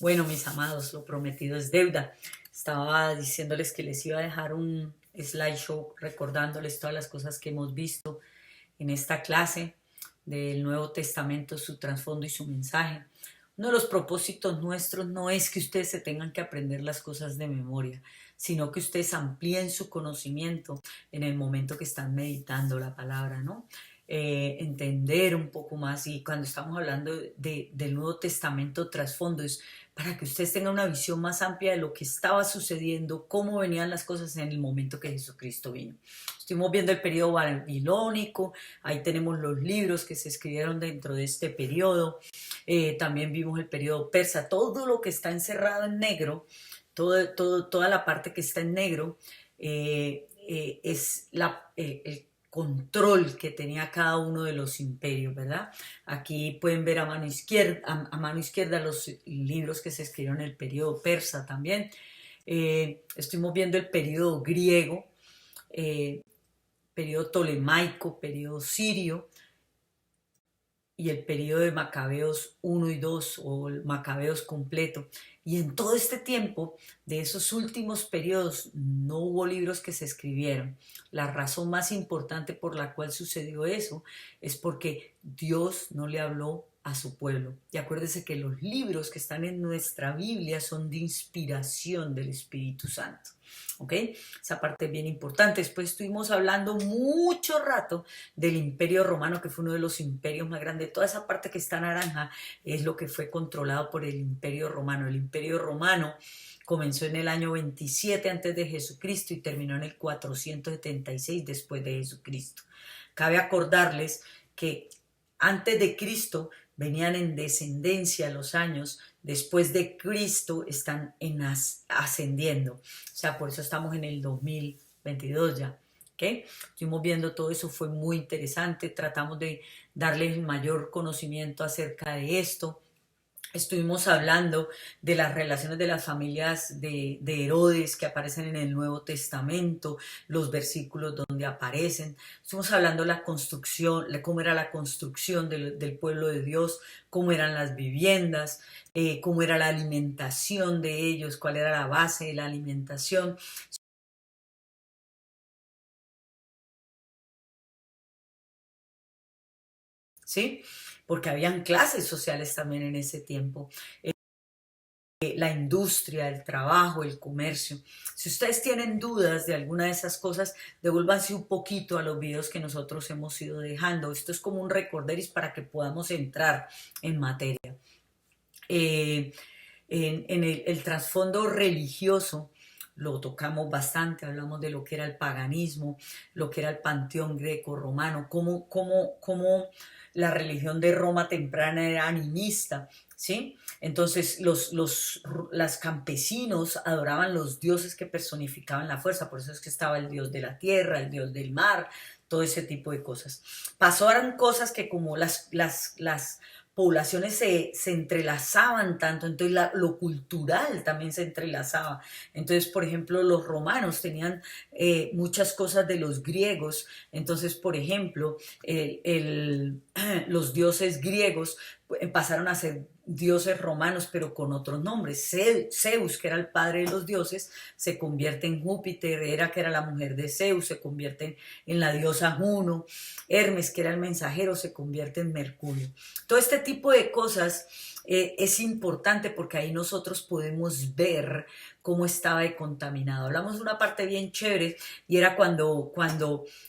Bueno, mis amados, lo prometido es deuda. Estaba diciéndoles que les iba a dejar un slideshow recordándoles todas las cosas que hemos visto en esta clase del Nuevo Testamento, su trasfondo y su mensaje. Uno de los propósitos nuestros no es que ustedes se tengan que aprender las cosas de memoria, sino que ustedes amplíen su conocimiento en el momento que están meditando la palabra, ¿no? Entender un poco más, y cuando estamos hablando del Nuevo Testamento trasfondo es para que ustedes tengan una visión más amplia de lo que estaba sucediendo, cómo venían las cosas en el momento que Jesucristo vino. Estuvimos viendo el periodo babilónico, ahí tenemos los libros que se escribieron dentro de este periodo, también vimos el periodo persa, todo lo que está encerrado en negro, toda la parte que está en negro, es el control que tenía cada uno de los imperios, ¿verdad? Aquí pueden ver a mano izquierda los libros que se escribieron en el periodo persa también. Estuvimos viendo el periodo griego, eh, periodo tolemaico, periodo sirio, y el periodo de Macabeos 1 y 2 o el Macabeos completo. Y en todo este tiempo, de esos últimos periodos, no hubo libros que se escribieron. La razón más importante por la cual sucedió eso es porque Dios no le habló a su pueblo. Y acuérdense que los libros que están en nuestra Biblia son de inspiración del Espíritu Santo. ¿Ok? Esa parte es bien importante. Después estuvimos hablando mucho rato del Imperio Romano, que fue uno de los imperios más grandes. Toda esa parte que está naranja es lo que fue controlado por el Imperio Romano. El Imperio Romano comenzó en el año 27 antes de Jesucristo y terminó en el 476 después de Jesucristo. Cabe acordarles que antes de Cristo venían en descendencia los años, después de Cristo están ascendiendo. O sea, por eso estamos en el 2022 ya. ¿Okay? Estuvimos viendo todo eso, fue muy interesante, tratamos de darles el mayor conocimiento acerca de esto. Estuvimos hablando de las relaciones de las familias de Herodes que aparecen en el Nuevo Testamento, los versículos donde aparecen. Estuvimos hablando de la construcción, cómo era la construcción del pueblo de Dios, cómo eran las viviendas, cómo era la alimentación de ellos, cuál era la base de la alimentación. ¿Sí? Porque habían clases sociales también en ese tiempo. La industria, el trabajo, el comercio. Si ustedes tienen dudas de alguna de esas cosas, devuélvanse un poquito a los videos que nosotros hemos ido dejando. Esto es como un recorderis para que podamos entrar en materia. Eh, en el trasfondo religioso lo tocamos bastante, hablamos de lo que era el paganismo, lo que era el panteón greco-romano, cómo la religión de Roma temprana era animista, ¿sí? Entonces las campesinos adoraban los dioses que personificaban la fuerza, por eso es que estaba el dios de la tierra, el dios del mar, todo ese tipo de cosas. Pasaron cosas que como las poblaciones se entrelazaban tanto, entonces lo cultural también se entrelazaba. Entonces, por ejemplo, los romanos tenían muchas cosas de los griegos, entonces, por ejemplo, los dioses griegos pasaron a ser dioses romanos, pero con otros nombres. Zeus, que era el padre de los dioses, se convierte en Júpiter, Hera, que era la mujer de Zeus, se convierte en la diosa Juno, Hermes, que era el mensajero, se convierte en Mercurio. Todo este tipo de cosas es importante porque ahí nosotros podemos ver cómo estaba de contaminado. Hablamos de una parte bien chévere y era cuando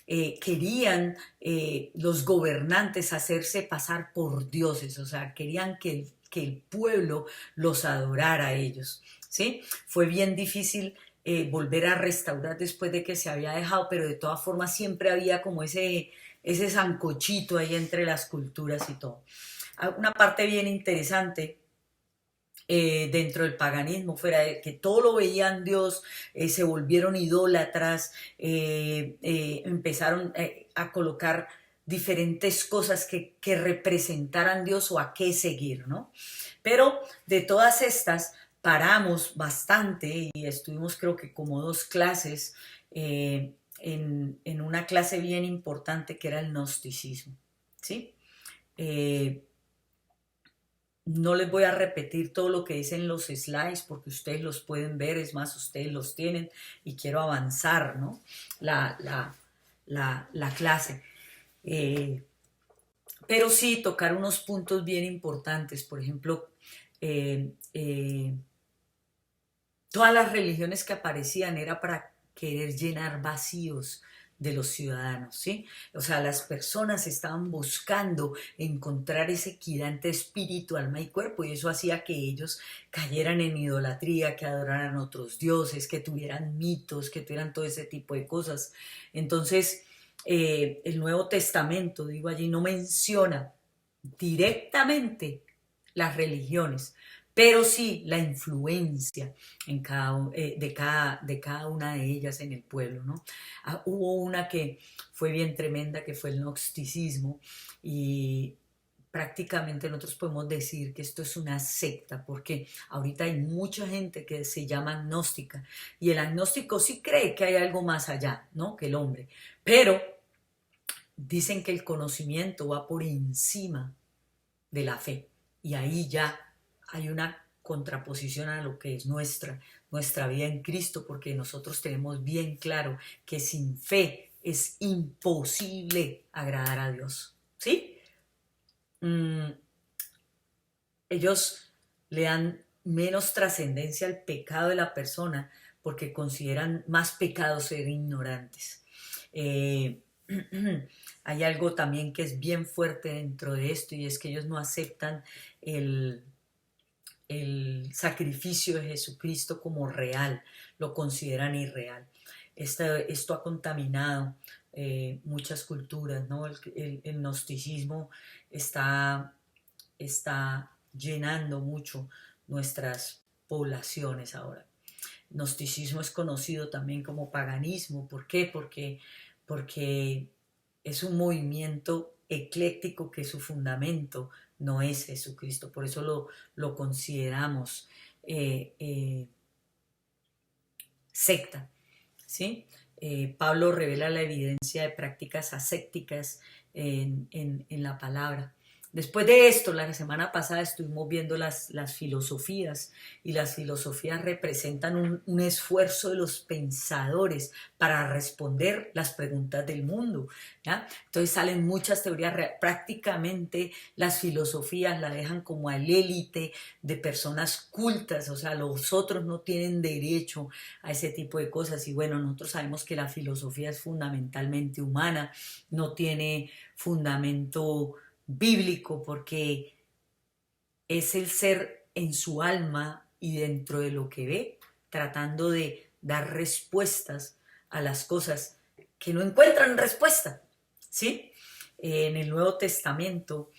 querían los gobernantes hacerse pasar por dioses, o sea, querían que el pueblo los adorara a ellos, ¿sí? Fue bien difícil volver a restaurar después de que se había dejado, pero de todas formas siempre había como ese sancochito ahí entre las culturas y todo. Una parte bien interesante dentro del paganismo, fuera de que todo lo veían Dios, se volvieron idólatras, empezaron a colocar diferentes cosas que representaran Dios o a qué seguir, ¿no? Pero de todas estas paramos bastante y estuvimos creo que como 2 clases en una clase bien importante que era el gnosticismo, ¿sí? Eh, No les voy a repetir todo lo que dicen los slides porque ustedes los pueden ver, es más, ustedes los tienen y quiero avanzar, ¿no? La clase. Eh, pero sí tocar unos puntos bien importantes, por ejemplo, eh, eh, todas las religiones que aparecían era para querer llenar vacíos de los ciudadanos, ¿sí? O sea, las personas estaban buscando encontrar ese equidante espíritu, alma y cuerpo, y eso hacía que ellos cayeran en idolatría, que adoraran otros dioses, que tuvieran mitos, que tuvieran todo ese tipo de cosas. Entonces, el Nuevo Testamento, digo allí, no menciona directamente las religiones, pero sí la influencia de cada una de ellas en el pueblo, ¿no? Hubo una que fue bien tremenda, que fue el gnosticismo, y prácticamente nosotros podemos decir que esto es una secta, porque ahorita hay mucha gente que se llama agnóstica, y el agnóstico sí cree que hay algo más allá, ¿no? Que el hombre, pero dicen que el conocimiento va por encima de la fe. Y ahí ya hay una contraposición a lo que es nuestra vida en Cristo, porque nosotros tenemos bien claro que sin fe es imposible agradar a Dios. ¿Sí? Mm, ellos le dan menos trascendencia al pecado de la persona porque consideran más pecado ser ignorantes. Eh, hay algo también que es bien fuerte dentro de esto y es que ellos no aceptan el, el sacrificio de Jesucristo como real, lo consideran irreal. Esto ha contaminado muchas culturas, ¿no? El gnosticismo está, está llenando mucho nuestras poblaciones ahora. Gnosticismo es conocido también como paganismo. ¿Por qué? Porque es un movimiento ecléctico que su fundamento no es Jesucristo. Por eso lo consideramos eh, eh, secta, ¿sí? Pablo revela la evidencia de prácticas ascéticas en la palabra. Después de esto, la semana pasada estuvimos viendo las filosofías y las filosofías representan un esfuerzo de los pensadores para responder las preguntas del mundo, ¿ya? Entonces salen muchas teorías, prácticamente las filosofías la dejan como al élite de personas cultas, o sea, los otros no tienen derecho a ese tipo de cosas. Y bueno, nosotros sabemos que la filosofía es fundamentalmente humana, no tiene fundamento bíblico porque es el ser en su alma y dentro de lo que ve, tratando de dar respuestas a las cosas que no encuentran respuesta, ¿sí? En el Nuevo Testamento,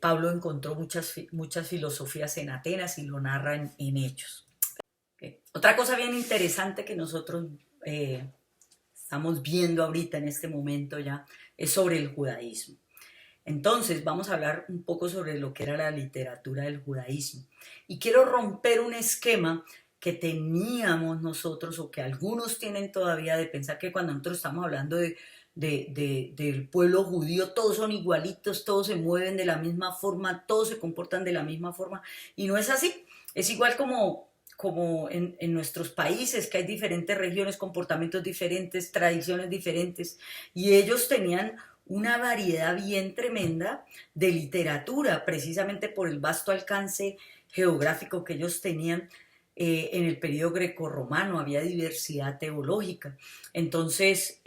Pablo encontró muchas filosofías en Atenas y lo narra en Hechos. Okay. Otra cosa bien interesante que nosotros estamos viendo ahorita en este momento ya es sobre el judaísmo. Entonces vamos a hablar un poco sobre lo que era la literatura del judaísmo. Y quiero romper un esquema que teníamos nosotros o que algunos tienen todavía de pensar que cuando nosotros estamos hablando del pueblo judío, todos son igualitos, todos se mueven de la misma forma, todos se comportan de la misma forma. Y no es así. Es igual como en nuestros países, que hay diferentes regiones, comportamientos diferentes, tradiciones diferentes. Y ellos tenían una variedad bien tremenda de literatura, precisamente por el vasto alcance geográfico que ellos tenían. En el periodo grecorromano había diversidad teológica. Entonces,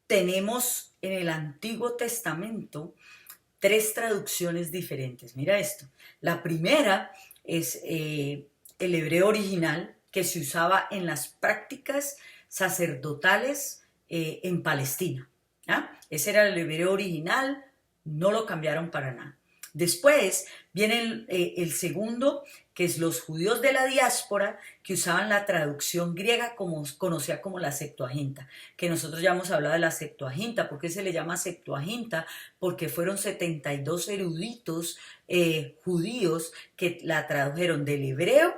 tenemos en el Antiguo Testamento 3 traducciones diferentes. Mira esto. La primera es el hebreo original, que se usaba en las prácticas sacerdotales en Palestina. ¿Ya? Ese era el hebreo original, no lo cambiaron para nada. Después viene el segundo, que es los judíos de la diáspora, que usaban la traducción griega como conocida como la Septuaginta, que nosotros ya hemos hablado de la Septuaginta. ¿Por qué se le llama Septuaginta? Porque fueron 72 eruditos judíos que la tradujeron del hebreo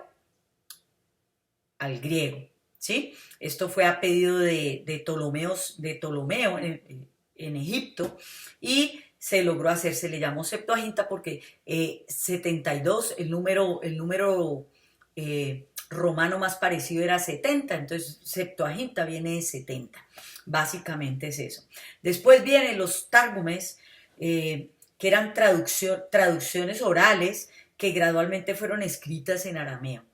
al griego, ¿sí? Esto fue a pedido de Ptolomeo en Egipto, y se logró hacer, se le llamó Septuaginta porque 72, el número romano más parecido era 70, entonces Septuaginta viene de 70, básicamente es eso. Después vienen los Targumes, que eran traducciones orales que gradualmente fueron escritas en arameo.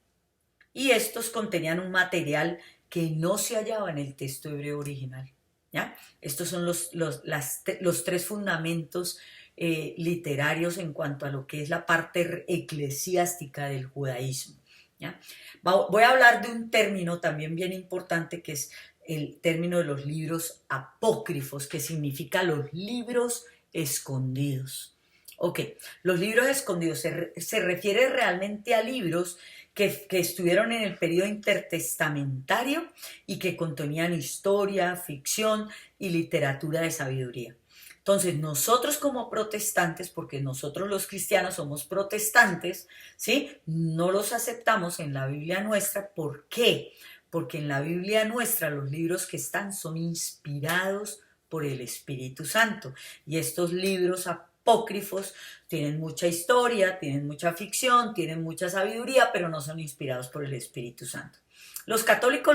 Y estos contenían un material que no se hallaba en el texto hebreo original. ¿Ya? Estos son los tres fundamentos literarios en cuanto a lo que es la parte eclesiástica del judaísmo. ¿Ya? Voy a hablar de un término también bien importante que es el término de los libros apócrifos, que significa los libros escondidos. Ok, los libros escondidos se refiere realmente a libros que estuvieron en el periodo intertestamentario y que contenían historia, ficción y literatura de sabiduría. Entonces, nosotros como protestantes, porque nosotros los cristianos somos protestantes, ¿sí? No los aceptamos en la Biblia nuestra. ¿Por qué? Porque en la Biblia nuestra los libros que están son inspirados por el Espíritu Santo. Y estos libros apócrifos tienen mucha historia, tienen mucha ficción, tienen mucha sabiduría, pero no son inspirados por el Espíritu Santo. Los católicos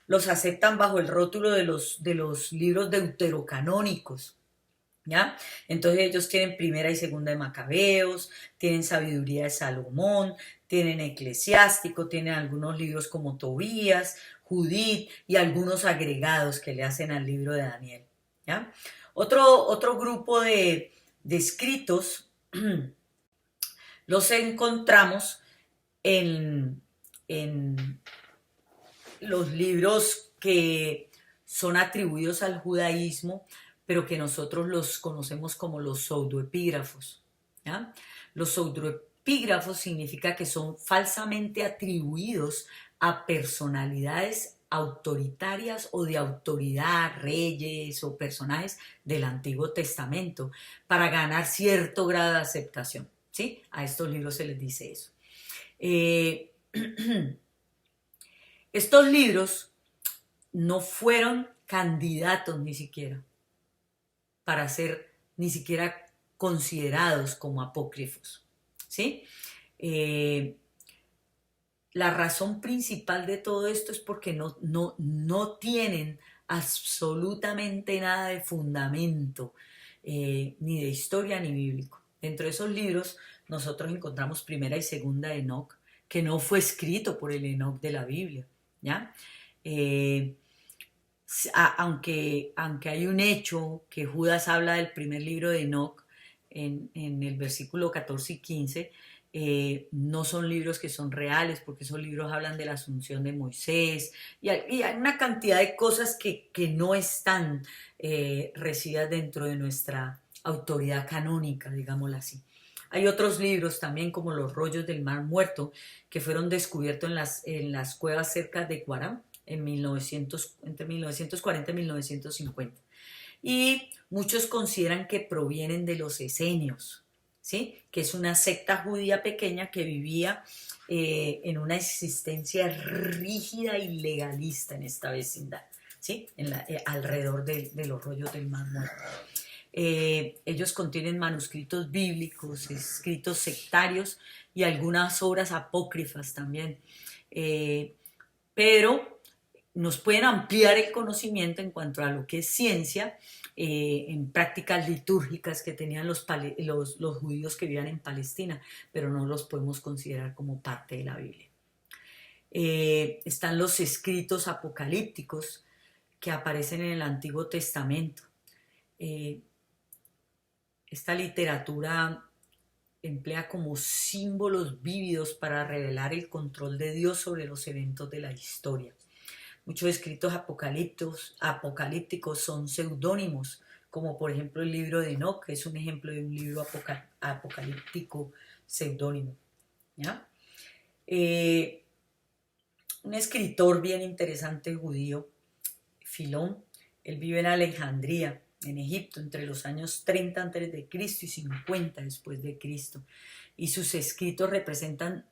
los aceptan bajo el rótulo de los libros deuterocanónicos. ¿Ya? Entonces ellos tienen primera y segunda de Macabeos, tienen sabiduría de Salomón, tienen eclesiástico, tienen algunos libros como Tobías, Judith y algunos agregados que le hacen al libro de Daniel. ¿Ya? Otro grupo de escritos los encontramos en los libros que son atribuidos al judaísmo, pero que nosotros los conocemos como los pseudoepígrafos. ¿Ya? Los pseudoepígrafos significa que son falsamente atribuidos a personalidades autoritarias o de autoridad, reyes o personajes del Antiguo Testamento, para ganar cierto grado de aceptación. ¿Sí? A estos libros se les dice eso. Estos libros no fueron candidatos ni siquiera para ser ni siquiera considerados como apócrifos, ¿sí? La razón principal de todo esto es porque no tienen absolutamente nada de fundamento, ni de historia ni bíblico. Dentro de esos libros nosotros encontramos primera y segunda de Enoc, que no fue escrito por el Enoc de la Biblia, ¿ya? Aunque hay un hecho que Judas habla del primer libro de Enoc en el versículo 14 y 15, no son libros que son reales, porque esos libros hablan de la asunción de Moisés y hay una cantidad de cosas que no están recibidas dentro de nuestra autoridad canónica, digámoslo así. Hay otros libros también como los rollos del Mar Muerto que fueron descubiertos en las cuevas cerca de Quaram entre 1940 y 1950. Y muchos consideran que provienen de los esenios, ¿sí? Que es una secta judía pequeña que vivía en una existencia rígida y legalista en esta vecindad, ¿sí? Alrededor de los rollos del Mar Muerto. Ellos contienen manuscritos bíblicos, escritos sectarios y algunas obras apócrifas también. Pero nos pueden ampliar el conocimiento en cuanto a lo que es ciencia, en prácticas litúrgicas que tenían los judíos que vivían en Palestina, pero no los podemos considerar como parte de la Biblia. Están los escritos apocalípticos que aparecen en el Antiguo Testamento. Esta literatura emplea como símbolos vívidos para revelar el control de Dios sobre los eventos de la historia. Muchos escritos apocalípticos son seudónimos, como por ejemplo el libro de Enoc, que es un ejemplo de un libro apocalíptico seudónimo. ¿Ya? Un escritor bien interesante judío, Filón, él vive en Alejandría, en Egipto, entre los años 30 a.C. y 50 después de Cristo. Y sus escritos representan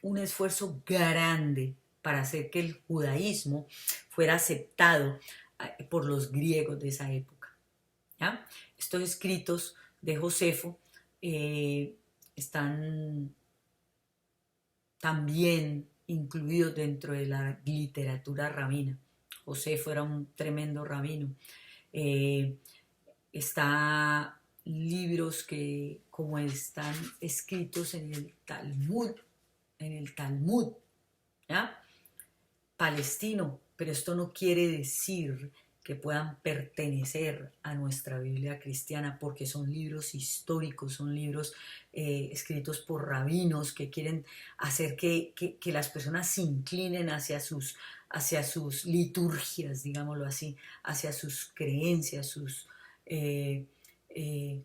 un esfuerzo grande para hacer que el judaísmo fuera aceptado por los griegos de esa época. ¿ya? Estos escritos de Josefo están también incluidos dentro de la literatura rabina. Josefo era un tremendo rabino. Eh, está libros que como están escritos en el Talmud, ¿ya? Palestino, pero esto no quiere decir que puedan pertenecer a nuestra Biblia cristiana, porque son libros históricos, son libros escritos por rabinos que quieren hacer que las personas se inclinen hacia sus liturgias, digámoslo así, hacia sus creencias, sus eh, eh,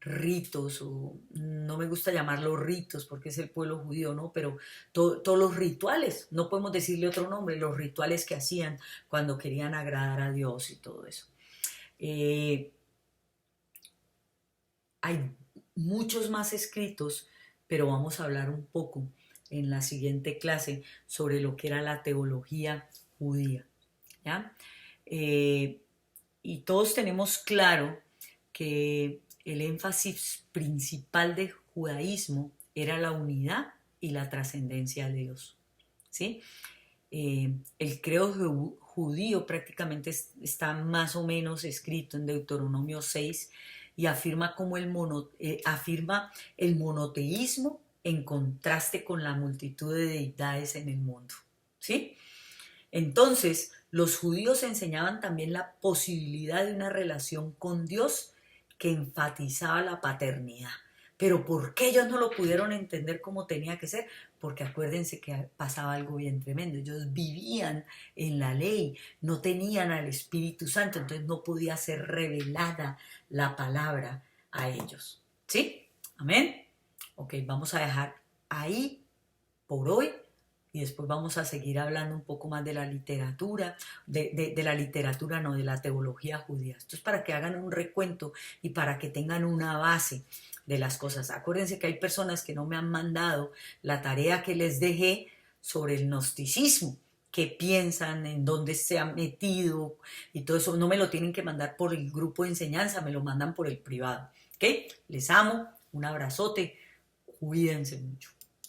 ritos, o no me gusta llamarlo ritos porque es el pueblo judío, ¿no? Pero todos los rituales, no podemos decirle otro nombre, los rituales que hacían cuando querían agradar a Dios y todo eso. Eh, Hay muchos más escritos, pero vamos a hablar un poco en la siguiente clase sobre lo que era la teología judía, ¿ya? Eh, y todos tenemos claro que el énfasis principal del judaísmo era la unidad y la trascendencia de Dios, ¿sí? El credo judío prácticamente está más o menos escrito en Deuteronomio 6 y afirma el monoteísmo en contraste con la multitud de deidades en el mundo, ¿sí? Entonces, los judíos enseñaban también la posibilidad de una relación con Dios que enfatizaba la paternidad. Pero ¿por qué ellos no lo pudieron entender como tenía que ser? Porque acuérdense que pasaba algo bien tremendo. Ellos vivían en la ley, no tenían al Espíritu Santo, entonces no podía ser revelada la palabra a ellos. ¿Sí? Amén. Ok, vamos a dejar ahí por hoy y después vamos a seguir hablando un poco más de la literatura, de la literatura, no, de la teología judía. Esto es para que hagan un recuento y para que tengan una base de las cosas. Acuérdense que hay personas que no me han mandado la tarea que les dejé sobre el gnosticismo, qué piensan, en dónde se han metido y todo eso. No me lo tienen que mandar por el grupo de enseñanza, me lo mandan por el privado. ¿Ok? Les amo, un abrazote, cuídense mucho.